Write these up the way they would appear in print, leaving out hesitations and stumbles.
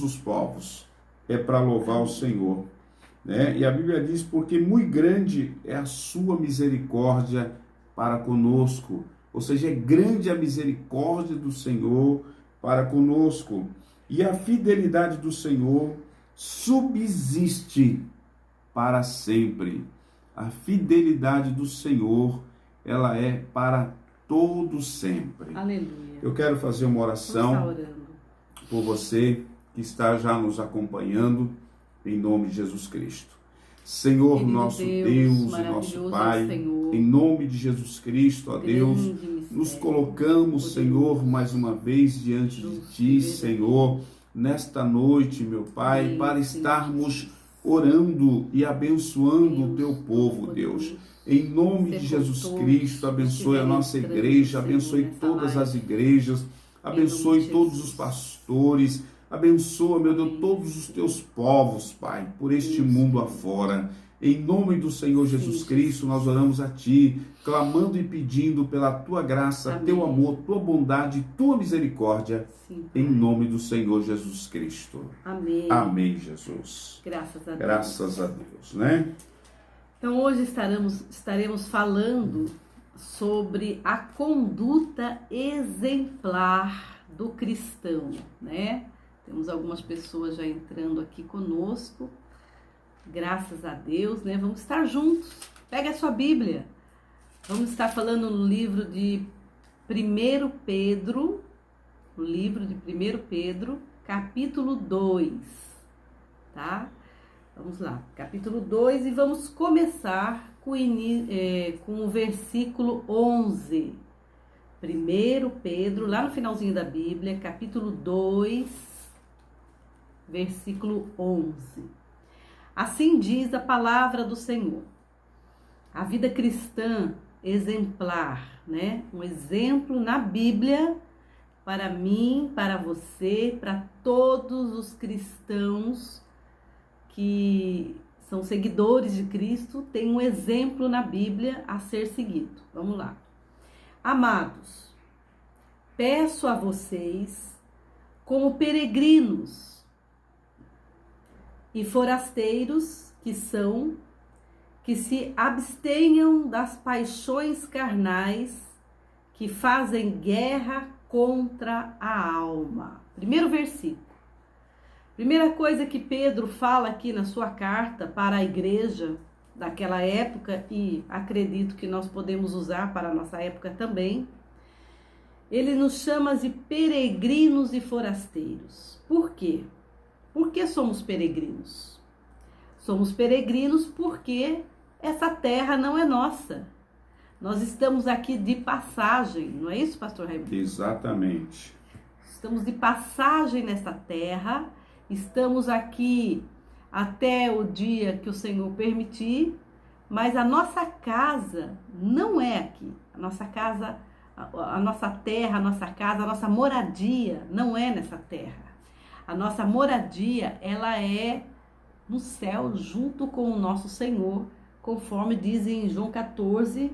os povos, é para louvar o Senhor, né? E a Bíblia diz, porque muito grande é a sua misericórdia para conosco, ou seja, é grande a misericórdia do Senhor para conosco, e a fidelidade do Senhor subsiste para sempre. A fidelidade do Senhor, ela é para todo sempre. Aleluia. Eu quero fazer uma oração por você que está já nos acompanhando, em nome de Jesus Cristo. Senhor, Querido nosso Deus e nosso Pai, em nome de Jesus Cristo, ó Deus, nos colocamos, Senhor, mais uma vez diante de Ti, Senhor, nesta noite, meu Pai, para estarmos orando e abençoando o Teu povo, Deus. Em nome de Jesus Cristo, abençoe a nossa igreja, abençoe todas as igrejas, abençoe todos os pastores, abençoa, meu Deus, todos os Teus povos, Pai, por este mundo afora. Em nome do Senhor Jesus Cristo, nós oramos a Ti, clamando e pedindo pela Tua graça, Teu amor, Tua bondade, Tua misericórdia, em nome do Senhor Jesus Cristo. Amém. Amém, Jesus. Graças a Deus. Graças a Deus, né? Então hoje estaremos falando sobre a conduta exemplar do cristão, né? Temos algumas pessoas já entrando aqui conosco, graças a Deus, né? Vamos estar juntos. Pega a sua Bíblia. Vamos estar falando no livro de 1 Pedro, capítulo 2, tá? Vamos lá, capítulo 2, e vamos começar com o versículo 11. 1 Pedro, lá no finalzinho da Bíblia, capítulo 2, versículo 11. Assim diz a palavra do Senhor. A vida cristã exemplar, né? Um exemplo na Bíblia para mim, para você, para todos os cristãos que são seguidores de Cristo, tem um exemplo na Bíblia a ser seguido. Vamos lá. Amados, peço a vocês, como peregrinos e forasteiros que são, que se abstenham das paixões carnais que fazem guerra contra a alma. Primeiro versículo. Primeira coisa que Pedro fala aqui na sua carta para a igreja daquela época, e acredito que nós podemos usar para a nossa época também, ele nos chama de peregrinos e forasteiros. Por quê? Por que somos peregrinos? Somos peregrinos porque essa terra não é nossa. Nós estamos aqui de passagem, não é isso, pastor Raimundo? Exatamente. Estamos de passagem nessa terra, estamos aqui até o dia que o Senhor permitir, mas a nossa casa não é aqui. A nossa casa, a nossa terra, a nossa casa, a nossa moradia não é nessa terra. A nossa moradia, ela é no céu, junto com o nosso Senhor, conforme diz em João 14,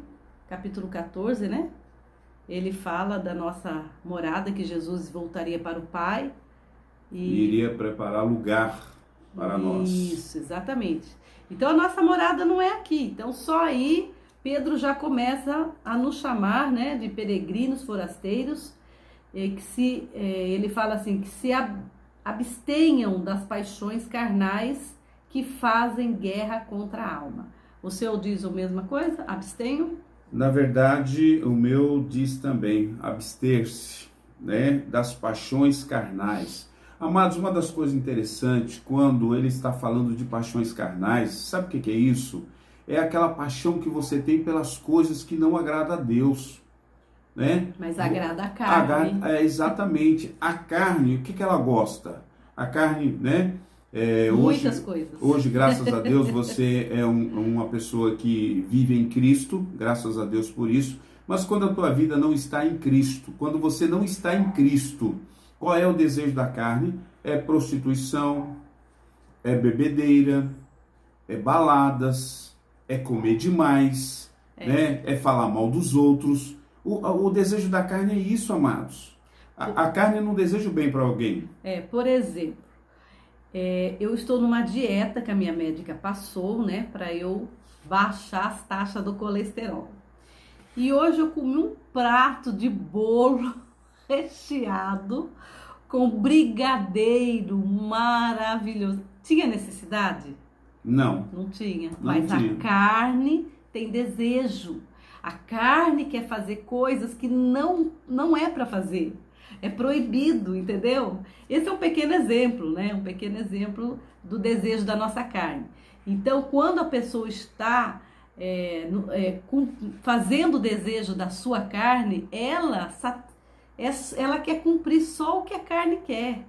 capítulo 14, né? Ele fala da nossa morada, que Jesus voltaria para o Pai. E iria preparar lugar para nós. Isso, exatamente. Então a nossa morada não é aqui. Então só aí Pedro já começa a nos chamar, né, de peregrinos, forasteiros, ele fala assim, que se abstenham das paixões carnais que fazem guerra contra a alma. O seu diz a mesma coisa? Abstenham? Na verdade, o meu diz também, abster-se, né, das paixões carnais. Amados, uma das coisas interessantes, quando ele está falando de paixões carnais, sabe o que é isso? É aquela paixão que você tem pelas coisas que não agradam a Deus, né? Mas agrada a carne. Exatamente. A carne, o que ela gosta? A carne, né? Muitas coisas. Hoje, graças a Deus, você é uma pessoa que vive em Cristo, graças a Deus por isso. Mas quando a tua vida não está em Cristo, quando você não está em Cristo, qual é o desejo da carne? É prostituição, é bebedeira, é baladas, é comer demais, né? É falar mal dos outros. O desejo da carne é isso, amados. A carne não deseja o bem para alguém. Por exemplo, Eu estou numa dieta que a minha médica passou, né, para eu baixar as taxas do colesterol. E hoje eu comi um prato de bolo recheado com brigadeiro maravilhoso. Tinha necessidade? Não. Não tinha. Não Mas tinha. A carne tem desejo. A carne quer fazer coisas que não é para fazer. É proibido, entendeu? Esse é um pequeno exemplo, né? Um pequeno exemplo do desejo da nossa carne. Então, quando a pessoa está fazendo o desejo da sua carne, ela quer cumprir só o que a carne quer.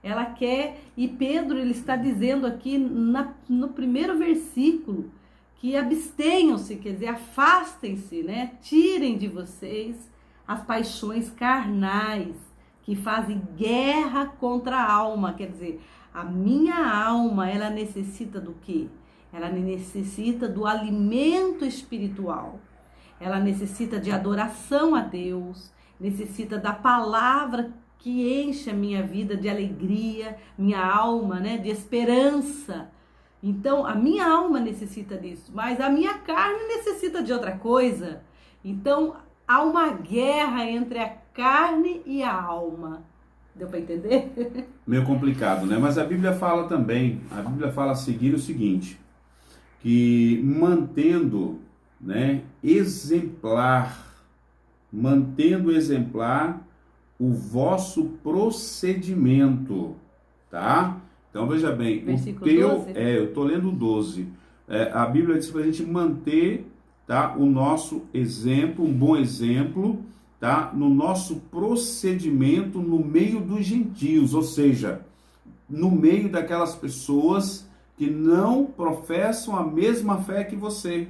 Ela quer, e Pedro ele está dizendo aqui no primeiro versículo, que abstenham-se, quer dizer, afastem-se, né? Tirem de vocês as paixões carnais, que fazem guerra contra a alma. Quer dizer, a minha alma, ela necessita do quê? Ela necessita do alimento espiritual. Ela necessita de adoração a Deus, necessita da palavra que enche a minha vida de alegria, minha alma, né, de esperança. Então, a minha alma necessita disso, mas a minha carne necessita de outra coisa. Então, há uma guerra entre a carne e a alma. Deu para entender? Meio complicado, né? Mas a Bíblia fala também, a seguir o seguinte, que mantendo exemplar o vosso procedimento, tá? Então veja bem, Versículo 12? Eu estou lendo o 12. A Bíblia diz para a gente manter, tá, o nosso exemplo, um bom exemplo, tá, no nosso procedimento no meio dos gentios, ou seja, no meio daquelas pessoas que não professam a mesma fé que você.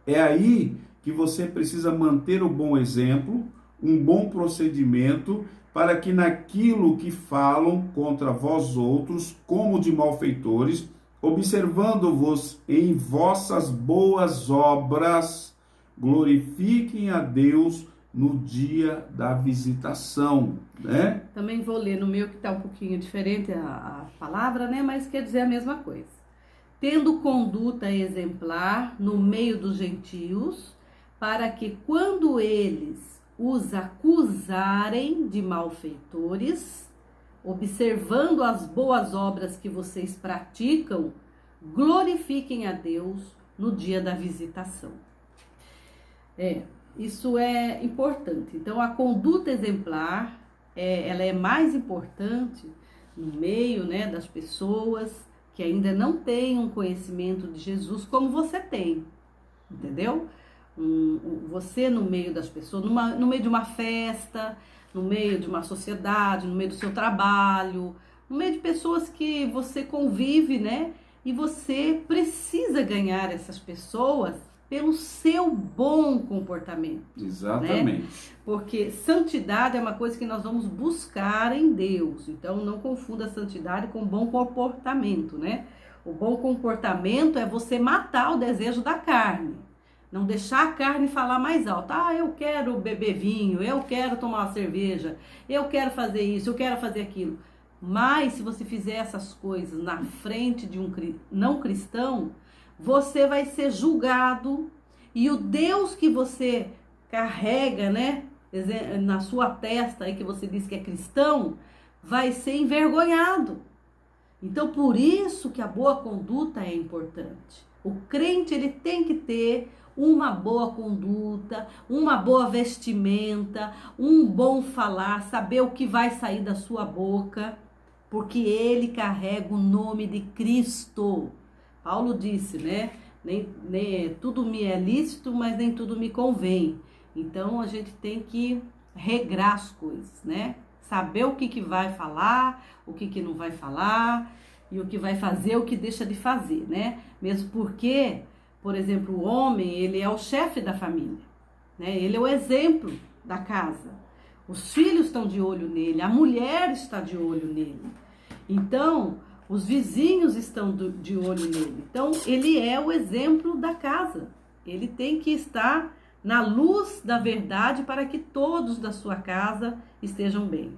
É aí que você precisa manter o bom exemplo, um bom procedimento, para que naquilo que falam contra vós outros, como de malfeitores, observando-vos em vossas boas obras, glorifiquem a Deus no dia da visitação, né? Também vou ler no meu, que está um pouquinho diferente a palavra, né? Mas quer dizer a mesma coisa. Tendo conduta exemplar no meio dos gentios, para que quando eles os acusarem de malfeitores, observando as boas obras que vocês praticam, glorifiquem a Deus no dia da visitação. Isso é importante. Então, a conduta exemplar, ela é mais importante no meio, né, das pessoas que ainda não têm um conhecimento de Jesus como você tem, entendeu? Você no meio das pessoas, no meio de uma festa, no meio de uma sociedade, no meio do seu trabalho, no meio de pessoas que você convive, né? E você precisa ganhar essas pessoas pelo seu bom comportamento. Exatamente. Né? Porque santidade é uma coisa que nós vamos buscar em Deus. Então não confunda a santidade com bom comportamento, né? O bom comportamento é você matar o desejo da carne. Não deixar a carne falar mais alto. Eu quero beber vinho, eu quero tomar uma cerveja, eu quero fazer isso, eu quero fazer aquilo. Mas se você fizer essas coisas na frente de um não cristão, você vai ser julgado e o Deus que você carrega, né, na sua testa, aí que você diz que é cristão, vai ser envergonhado. Então, por isso que a boa conduta é importante. O crente, ele tem que ter uma boa conduta, uma boa vestimenta, um bom falar, saber o que vai sair da sua boca, porque ele carrega o nome de Cristo. Paulo disse, né? Nem tudo me é lícito, mas nem tudo me convém. Então, a gente tem que regrar as coisas, né? Saber o que vai falar, o que não vai falar, e o que vai fazer, o que deixa de fazer, né? Mesmo porque, por exemplo, o homem, ele é o chefe da família, né? Ele é o exemplo da casa. Os filhos estão de olho nele, a mulher está de olho nele. Então, os vizinhos estão de olho nele. Então, ele é o exemplo da casa. Ele tem que estar na luz da verdade para que todos da sua casa estejam bem.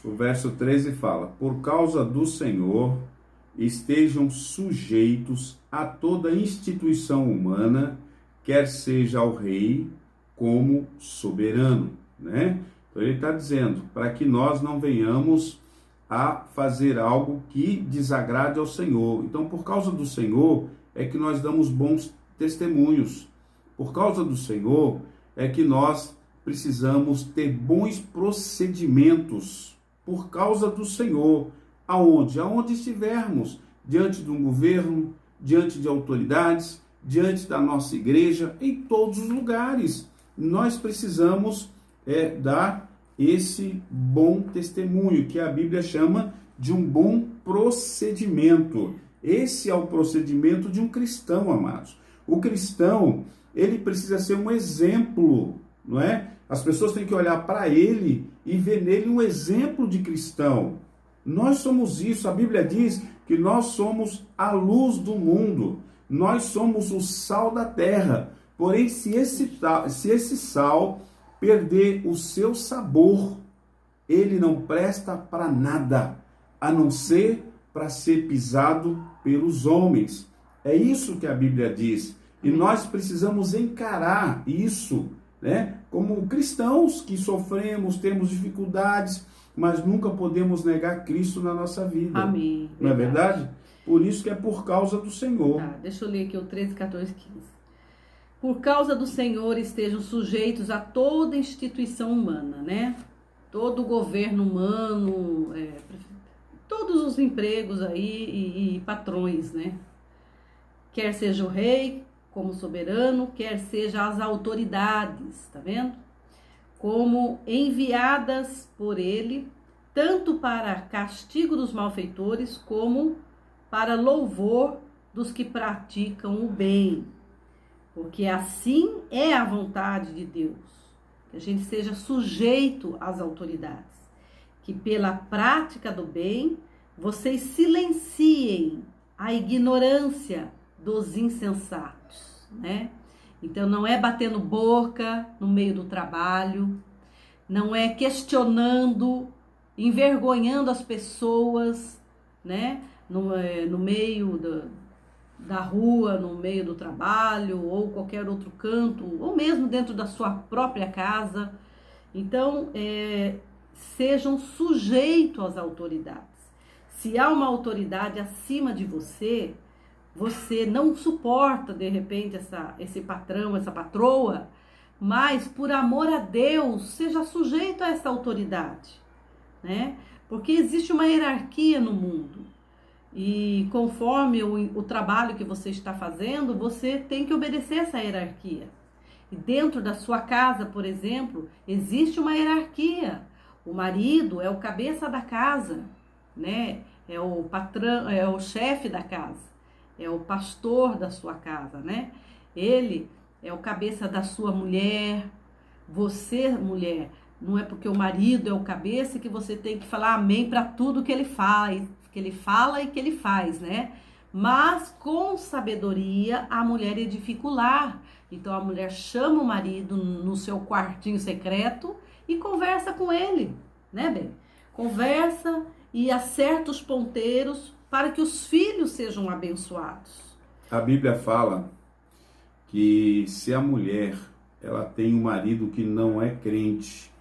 O verso 13 fala: por causa do Senhor, estejam sujeitos a toda instituição humana, quer seja ao rei como soberano, né? Então ele está dizendo, para que nós não venhamos a fazer algo que desagrade ao Senhor. Então, por causa do Senhor, é que nós damos bons testemunhos. Por causa do Senhor, é que nós precisamos ter bons procedimentos. Por causa do Senhor. Aonde? Aonde estivermos. Diante de um governo, diante de autoridades, diante da nossa igreja, em todos os lugares. Nós precisamos dar esse bom testemunho, que a Bíblia chama de um bom procedimento. Esse é o procedimento de um cristão, amados. O cristão, ele precisa ser um exemplo, não é? As pessoas têm que olhar para ele e ver nele um exemplo de cristão. Nós somos isso. A Bíblia diz que nós somos a luz do mundo. Nós somos o sal da terra. Porém, se esse sal perder o seu sabor, ele não presta para nada, a não ser para ser pisado pelos homens. É isso que a Bíblia diz. E nós precisamos encarar isso, né? Como cristãos que sofremos, temos dificuldades, mas nunca podemos negar Cristo na nossa vida. Amém. Não é verdade? Por isso que é por causa do Senhor. Deixa eu ler aqui o 13, 14, 15. Por causa do Senhor estejam sujeitos a toda instituição humana, né? Todo governo humano, todos os empregos aí e patrões, né? Quer seja o rei como soberano, quer seja as autoridades, tá vendo? Como enviadas por ele, tanto para castigo dos malfeitores, como para louvor dos que praticam o bem. Porque assim é a vontade de Deus, que a gente seja sujeito às autoridades, que pela prática do bem, vocês silenciem a ignorância dos insensatos, né? Então não é batendo boca no meio do trabalho, não é questionando, envergonhando as pessoas, né? No meio da rua, no meio do trabalho, ou qualquer outro canto, ou mesmo dentro da sua própria casa. Então, sejam sujeitos às autoridades. Se há uma autoridade acima de você, você não suporta, de repente, esse patrão, essa patroa, mas, por amor a Deus, seja sujeito a essa autoridade, né? Porque existe uma hierarquia no mundo. E conforme o trabalho que você está fazendo, você tem que obedecer essa hierarquia. E dentro da sua casa, por exemplo, existe uma hierarquia. O marido é o cabeça da casa, né? É o patrão, é o chefe da casa, é o pastor da sua casa, né? Ele é o cabeça da sua mulher. Você, mulher, não é porque o marido é o cabeça que você tem que falar amém para tudo que ele faz. Que ele fala e que ele faz, né? Mas com sabedoria a mulher edifica o lar. Então a mulher chama o marido no seu quartinho secreto e conversa com ele, né, bem? Conversa e acerta os ponteiros para que os filhos sejam abençoados. A Bíblia fala que se a mulher ela tem um marido que não é crente,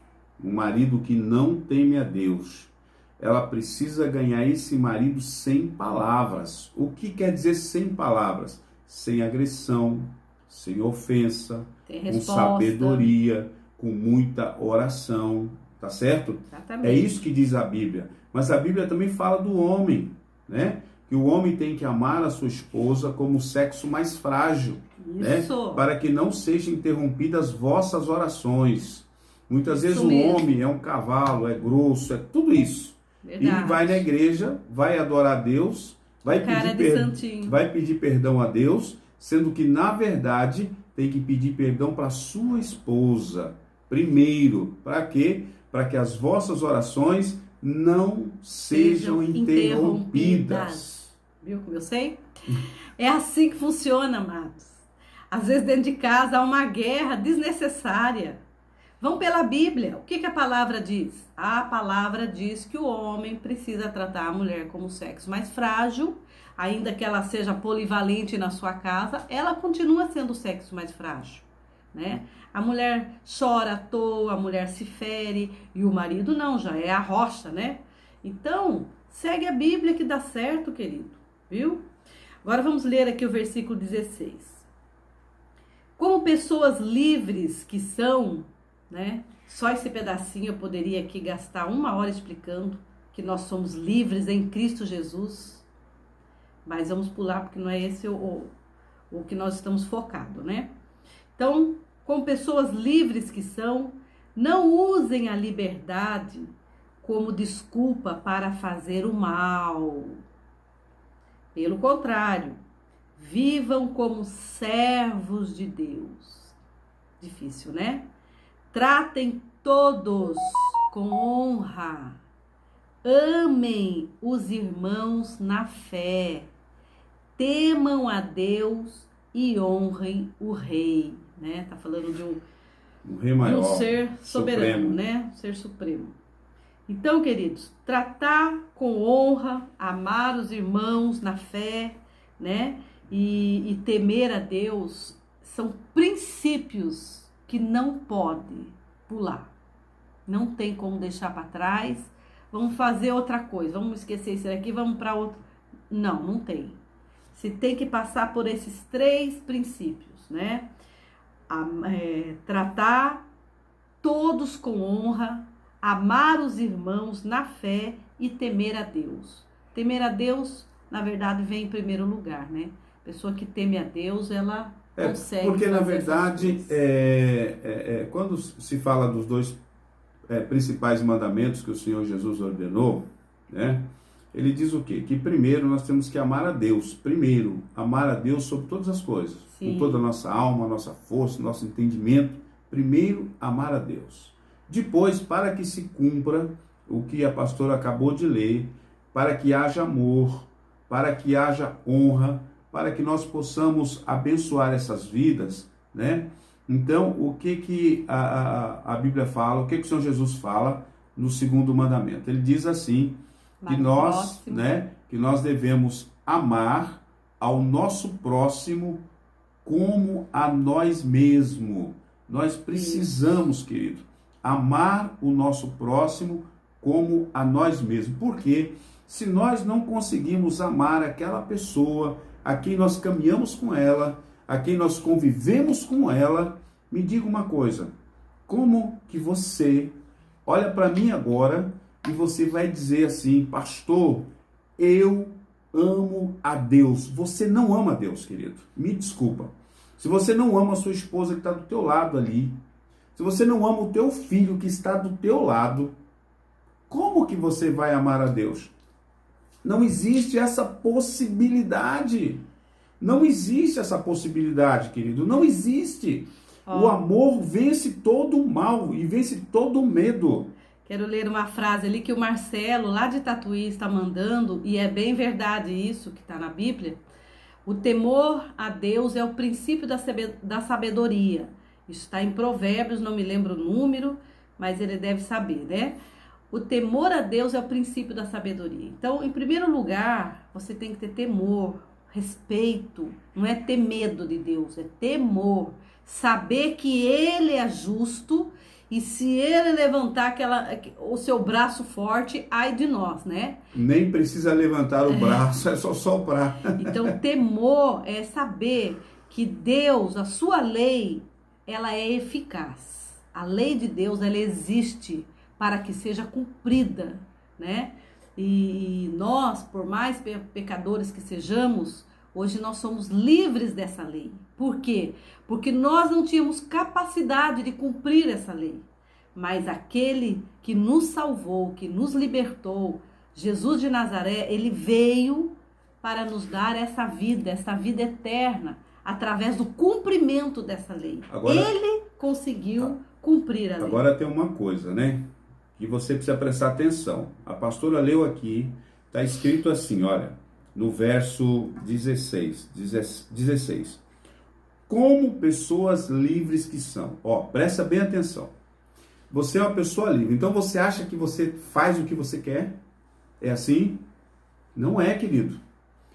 um marido que não teme a Deus, ela precisa ganhar esse marido sem palavras. O que quer dizer sem palavras? Sem agressão, sem ofensa, com sabedoria, com muita oração, tá certo? Exatamente. É isso que diz a Bíblia. Mas a Bíblia também fala do homem, né? Que o homem tem que amar a sua esposa como o sexo mais frágil, né? Para que não sejam interrompidas vossas orações. Muitas vezes o homem é um cavalo, é grosso, é tudo isso. Verdade. Ele vai na igreja, vai adorar a Deus, vai pedir perdão a Deus, sendo que, na verdade, tem que pedir perdão para sua esposa. Primeiro, para quê? Para que as vossas orações não sejam interrompidas. Viu como eu sei? É assim que funciona, amados. Às vezes, dentro de casa, há uma guerra desnecessária. Vão pela Bíblia. O que a palavra diz? A palavra diz que o homem precisa tratar a mulher como o sexo mais frágil, ainda que ela seja polivalente na sua casa, ela continua sendo o sexo mais frágil, né? A mulher chora à toa, a mulher se fere, e o marido não, já é a rocha, né? Então, segue a Bíblia que dá certo, querido, viu? Agora vamos ler aqui o versículo 16. Como pessoas livres que são, né? Só esse pedacinho eu poderia aqui gastar 1 hora explicando que nós somos livres em Cristo Jesus, mas vamos pular porque não é esse o que nós estamos focados, né? Então, como pessoas livres que são, não usem a liberdade como desculpa para fazer o mal. Pelo contrário, vivam como servos de Deus. Difícil, né? Tratem todos com honra. Amem os irmãos na fé. Temam a Deus e honrem o rei, né? Tá falando de um rei maior, de um ser soberano, supremo, né? Ser supremo. Então, queridos, tratar com honra, amar os irmãos na fé, né? E temer a Deus são princípios que não pode pular. Não tem como deixar para trás. Vamos fazer outra coisa, vamos esquecer isso aqui, vamos para outro. Não, não tem. Você tem que passar por esses 3 princípios, né? Tratar todos com honra, amar os irmãos na fé e temer a Deus. Temer a Deus, na verdade, vem em primeiro lugar, né? A pessoa que teme a Deus, ela consegue. Porque, na verdade, quando se fala dos 2 principais mandamentos que o Senhor Jesus ordenou, né? Ele diz o quê? Que primeiro nós temos que amar a Deus. Primeiro, amar a Deus sobre todas as coisas. Sim. Com toda a nossa alma, nossa força, nosso entendimento. Primeiro, amar a Deus. Depois, para que se cumpra o que a pastora acabou de ler, para que haja amor, para que haja honra, para que nós possamos abençoar essas vidas, né? Então, o que a Bíblia fala, o que o Senhor Jesus fala no 2º mandamento? Ele diz assim, que nós devemos amar ao nosso próximo como a nós mesmos. Nós precisamos, querido, amar o nosso próximo como a nós mesmos. Porque se nós não conseguimos amar aquela pessoa a quem nós caminhamos com ela, a quem nós convivemos com ela, me diga uma coisa, como que você olha para mim agora e você vai dizer assim, pastor, eu amo a Deus. Você não ama a Deus, querido. Me desculpa. Se você não ama a sua esposa que está do teu lado ali, se você não ama o teu filho que está do teu lado, como que você vai amar a Deus? Não existe essa possibilidade. Não existe essa possibilidade, querido. Não existe. O amor vence todo o mal e vence todo o medo. Quero ler uma frase ali que o Marcelo, lá de Tatuí, está mandando, e é bem verdade isso que está na Bíblia. O temor a Deus é o princípio da sabedoria. Isso está em Provérbios, não me lembro o número, mas ele deve saber, né? O temor a Deus é o princípio da sabedoria. Então, em primeiro lugar, você tem que ter temor, respeito. Não é ter medo de Deus, é temor. Saber que Ele é justo e se Ele levantar o seu braço forte, ai de nós, né? Nem precisa levantar o braço, é só soprar. Então, temor é saber que Deus, a sua lei, ela é eficaz. A lei de Deus, ela existe para que seja cumprida, né? E nós, por mais pecadores que sejamos, hoje nós somos livres dessa lei. Por quê? Porque nós não tínhamos capacidade de cumprir essa lei. Mas aquele que nos salvou, que nos libertou, Jesus de Nazaré, ele veio para nos dar essa vida eterna, através do cumprimento dessa lei. Agora, ele conseguiu cumprir a lei. Agora tem uma coisa, né? Que você precisa prestar atenção. A pastora leu aqui, está escrito assim, olha, no verso 16. Como pessoas livres que são. Ó, presta bem atenção. Você é uma pessoa livre. Então você acha que você faz o que você quer? É assim? Não é, querido.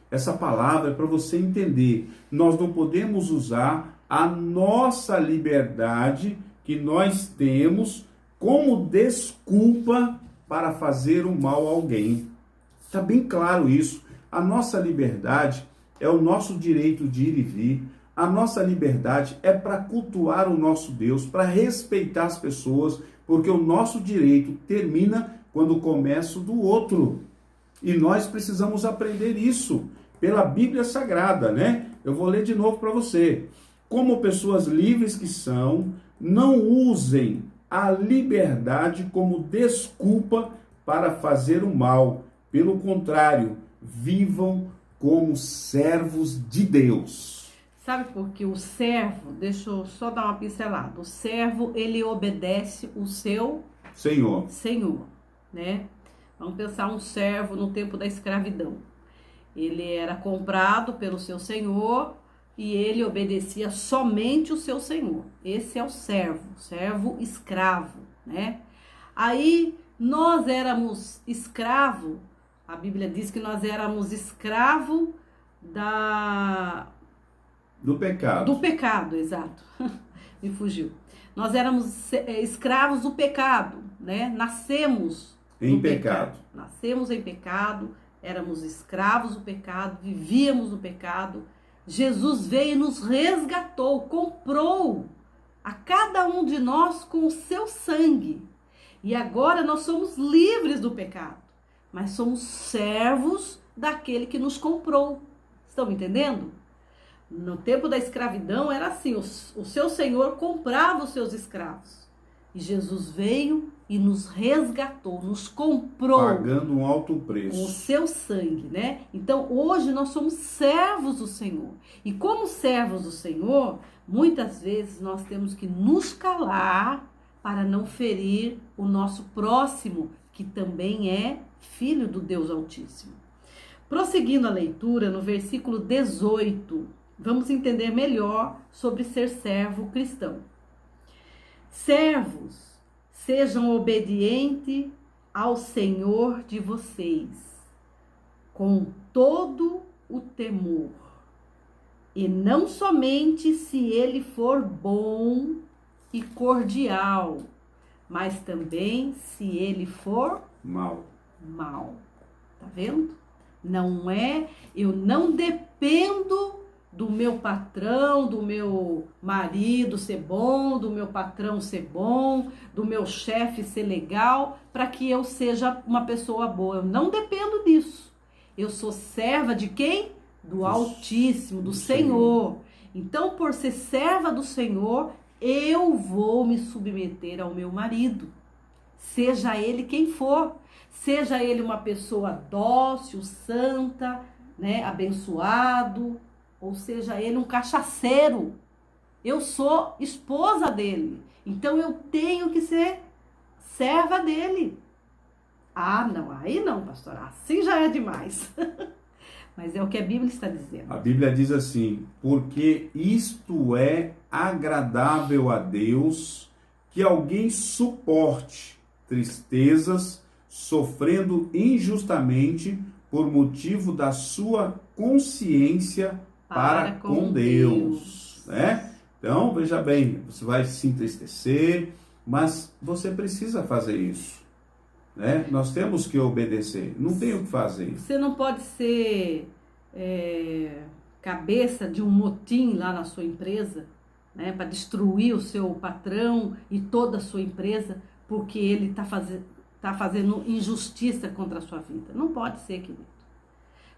Essa palavra é para você entender. Nós não podemos usar a nossa liberdade que nós temos como desculpa para fazer o mal a alguém. Está bem claro isso. A nossa liberdade é o nosso direito de ir e vir. A nossa liberdade é para cultuar o nosso Deus, para respeitar as pessoas, porque o nosso direito termina quando começa o do outro. E nós precisamos aprender isso pela Bíblia Sagrada, né? Eu vou ler de novo para você. Como pessoas livres que são, não usem a liberdade como desculpa para fazer o mal. Pelo contrário, vivam como servos de Deus. Sabe por que o servo, deixa eu só dar uma pincelada, o servo, ele obedece o seu Senhor, né? Vamos pensar um servo no tempo da escravidão. Ele era comprado pelo seu senhor e ele obedecia somente o seu senhor. Esse é o servo escravo, né? Aí nós éramos escravo, a Bíblia diz que nós éramos escravo do pecado. Do pecado, exato. Me fugiu. Nós éramos escravos do pecado, né? Nascemos em pecado. Nascemos em pecado, éramos escravos do pecado, vivíamos no pecado. Jesus veio e nos resgatou, comprou a cada um de nós com o seu sangue. E agora nós somos livres do pecado, mas somos servos daquele que nos comprou. Estão me entendendo? No tempo da escravidão era assim, o seu senhor comprava os seus escravos. E Jesus veio e nos resgatou, nos comprou. Pagando um alto preço. Com o seu sangue, né? Então, hoje nós somos servos do Senhor. E como servos do Senhor, muitas vezes nós temos que nos calar para não ferir o nosso próximo, que também é filho do Deus Altíssimo. Prosseguindo a leitura, no versículo 18, vamos entender melhor sobre ser servo cristão. Servos, sejam obedientes ao Senhor de vocês, com todo o temor, e não somente se ele for bom e cordial, mas também se ele for mal. Tá vendo? Não é, eu não dependo do meu patrão, do meu marido ser bom, do meu patrão ser bom, do meu chefe ser legal, para que eu seja uma pessoa boa. Eu não dependo disso. Eu sou serva de quem? Do Altíssimo, do Senhor. Então, por ser serva do Senhor, eu vou me submeter ao meu marido. Seja ele quem for. Seja ele uma pessoa dócil, santa, né, abençoado, ou seja ele um cachaceiro. Eu sou esposa dele, então eu tenho que ser serva dele. Ah, não, aí não, pastor, assim já é demais. Mas é o que a Bíblia está dizendo. A Bíblia diz assim: porque isto é agradável a Deus, que alguém suporte tristezas, sofrendo injustamente por motivo da sua consciência para com Deus, né? Então, veja bem, você vai se entristecer, mas você precisa fazer isso, né? Nós temos que obedecer, não tem o que fazer. Você não pode ser cabeça de um motim lá na sua empresa, né? Para destruir o seu patrão e toda a sua empresa, porque ele está fazendo injustiça contra a sua vida. Não pode ser, querido.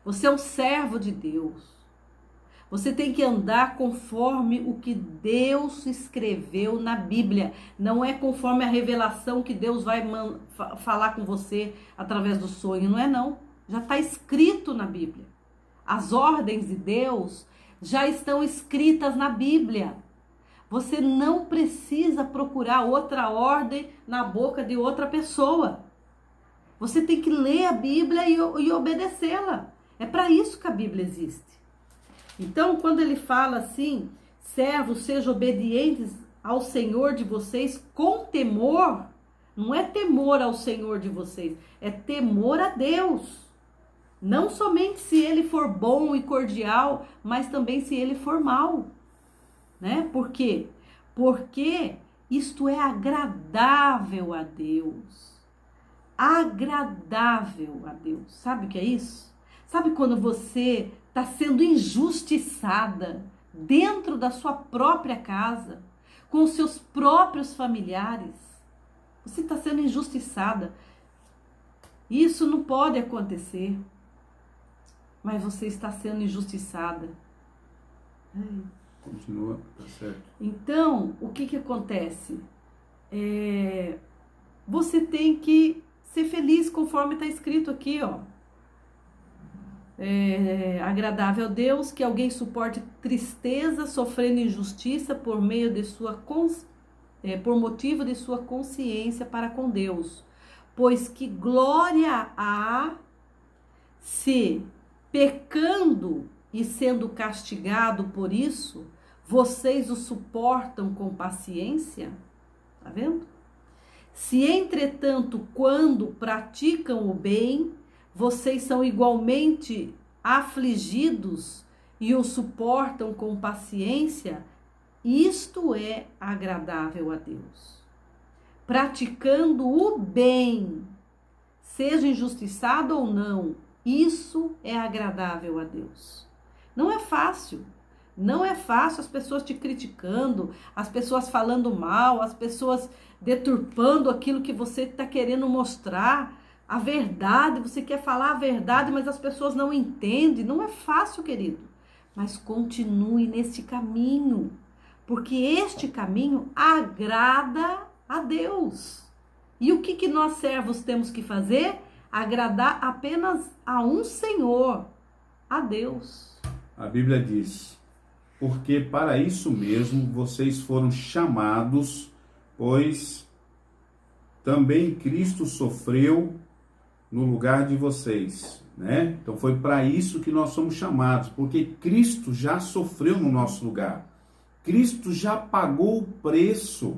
Você é um servo de Deus. Você tem que andar conforme o que Deus escreveu na Bíblia. Não é conforme a revelação que Deus vai falar com você através do sonho. Não é não. Já está escrito na Bíblia. As ordens de Deus já estão escritas na Bíblia. Você não precisa procurar outra ordem na boca de outra pessoa. Você tem que ler a Bíblia e obedecê-la. É para isso que a Bíblia existe. Então, quando ele fala assim, servos, sejam obedientes ao Senhor de vocês com temor, Não é temor ao Senhor de vocês, é temor a Deus. Não somente se ele for bom e cordial, mas também se ele for mau, né? Por quê? Porque isto é agradável a Deus. Agradável a Deus. Sabe o que é isso? Sabe quando você está sendo injustiçada dentro da sua própria casa, com os seus próprios familiares? Você está sendo injustiçada. Isso não pode acontecer. Mas você está sendo injustiçada. Continua, tá certo. Então, o que acontece? Você tem que ser feliz conforme está escrito aqui, ó. Agradável a Deus que alguém suporte tristeza, sofrendo injustiça por motivo de sua consciência para com Deus. Pois que glória há se, pecando e sendo castigado por isso, vocês o suportam com paciência? Tá vendo? Se, entretanto, quando praticam o bem, vocês são igualmente afligidos e o suportam com paciência, isto é agradável a Deus. Praticando o bem, seja injustiçado ou não, isso é agradável a Deus. Não é fácil. Não é fácil as pessoas te criticando, as pessoas falando mal, as pessoas deturpando aquilo que você está querendo mostrar. A verdade, você quer falar a verdade, mas as pessoas não entendem. Não é fácil, querido. Mas continue neste caminho, porque este caminho agrada a Deus. E o que nós servos temos que fazer? Agradar apenas a um Senhor, a Deus. A Bíblia diz: porque para isso mesmo vocês foram chamados, pois também Cristo sofreu no lugar de vocês, né? Então foi para isso que nós somos chamados, porque Cristo já sofreu no nosso lugar. Cristo já pagou o preço.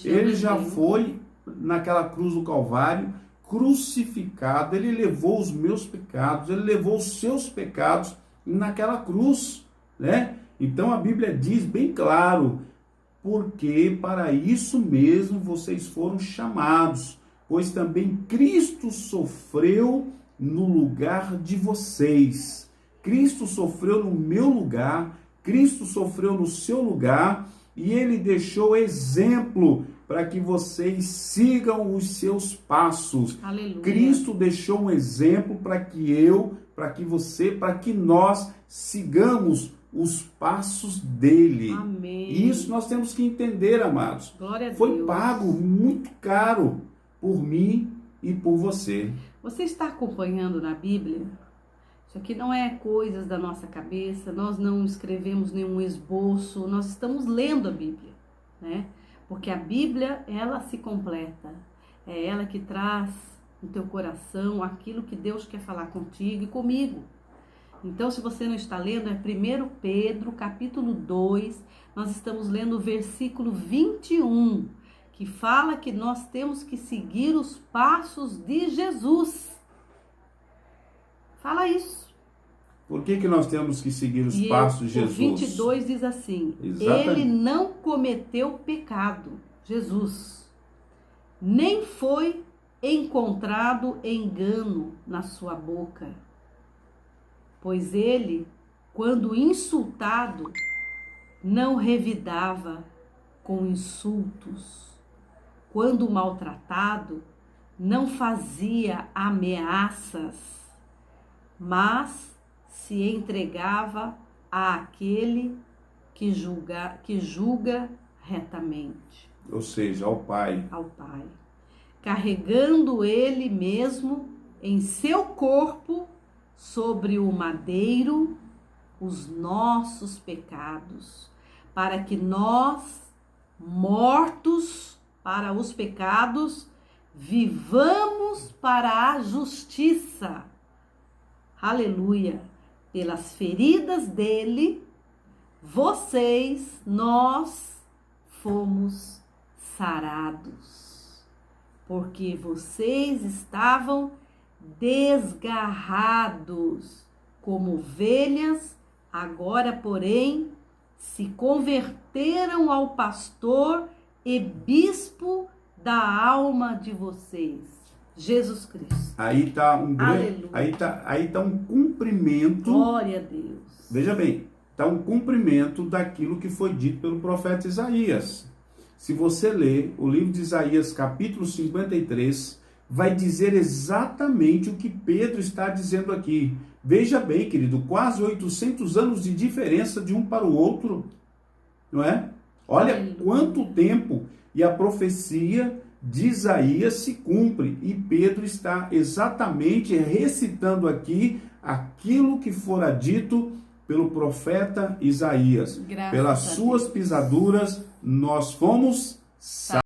Ele já foi naquela cruz do Calvário, crucificado. Ele levou os meus pecados, ele levou os seus pecados naquela cruz, né? Então a Bíblia diz bem claro: porque para isso mesmo vocês foram chamados, pois também Cristo sofreu no lugar de vocês. Cristo sofreu no meu lugar, Cristo sofreu no seu lugar, e ele deixou exemplo para que vocês sigam os seus passos. Aleluia. Cristo deixou um exemplo para que você, para que nós sigamos os passos dele. Amém. E isso nós temos que entender, amados. Glória a Deus. Foi pago muito caro por mim e por você. Você está acompanhando na Bíblia? Isso aqui não é coisas da nossa cabeça, nós não escrevemos nenhum esboço, nós estamos lendo a Bíblia, né? Porque a Bíblia, ela se completa. É ela que traz no teu coração aquilo que Deus quer falar contigo e comigo. Então, se você não está lendo, é 1 Pedro, capítulo 2, nós estamos lendo o versículo 21, que fala que nós temos que seguir os passos de Jesus. Fala isso. Por que nós temos que seguir os passos de Jesus? O 22 diz assim: Exatamente. Ele não cometeu pecado, Jesus, nem foi encontrado engano na sua boca. Pois ele, quando insultado, não revidava com insultos. Quando maltratado, não fazia ameaças, mas se entregava àquele que julga retamente. Ou seja, ao Pai. Ao Pai. Carregando ele mesmo em seu corpo sobre o madeiro os nossos pecados, para que nós, mortos para os pecados, vivamos para a justiça. Aleluia! Pelas feridas dele, nós fomos sarados. porque vocês estavam desgarrados como ovelhas, agora, porém, se converteram ao pastor e bispo da alma de vocês, Jesus Cristo. Aí está um grande, aí tá um cumprimento. Glória a Deus. Veja bem, está um cumprimento daquilo que foi dito pelo profeta Isaías. Se você ler o livro de Isaías, capítulo 53, vai dizer exatamente o que Pedro está dizendo aqui. Veja bem, querido, quase 800 anos de diferença de um para o outro, não é? Olha quanto tempo, e a profecia de Isaías se cumpre, e Pedro está exatamente recitando aqui aquilo que fora dito pelo profeta Isaías. Pelas suas pisaduras nós fomos salvos.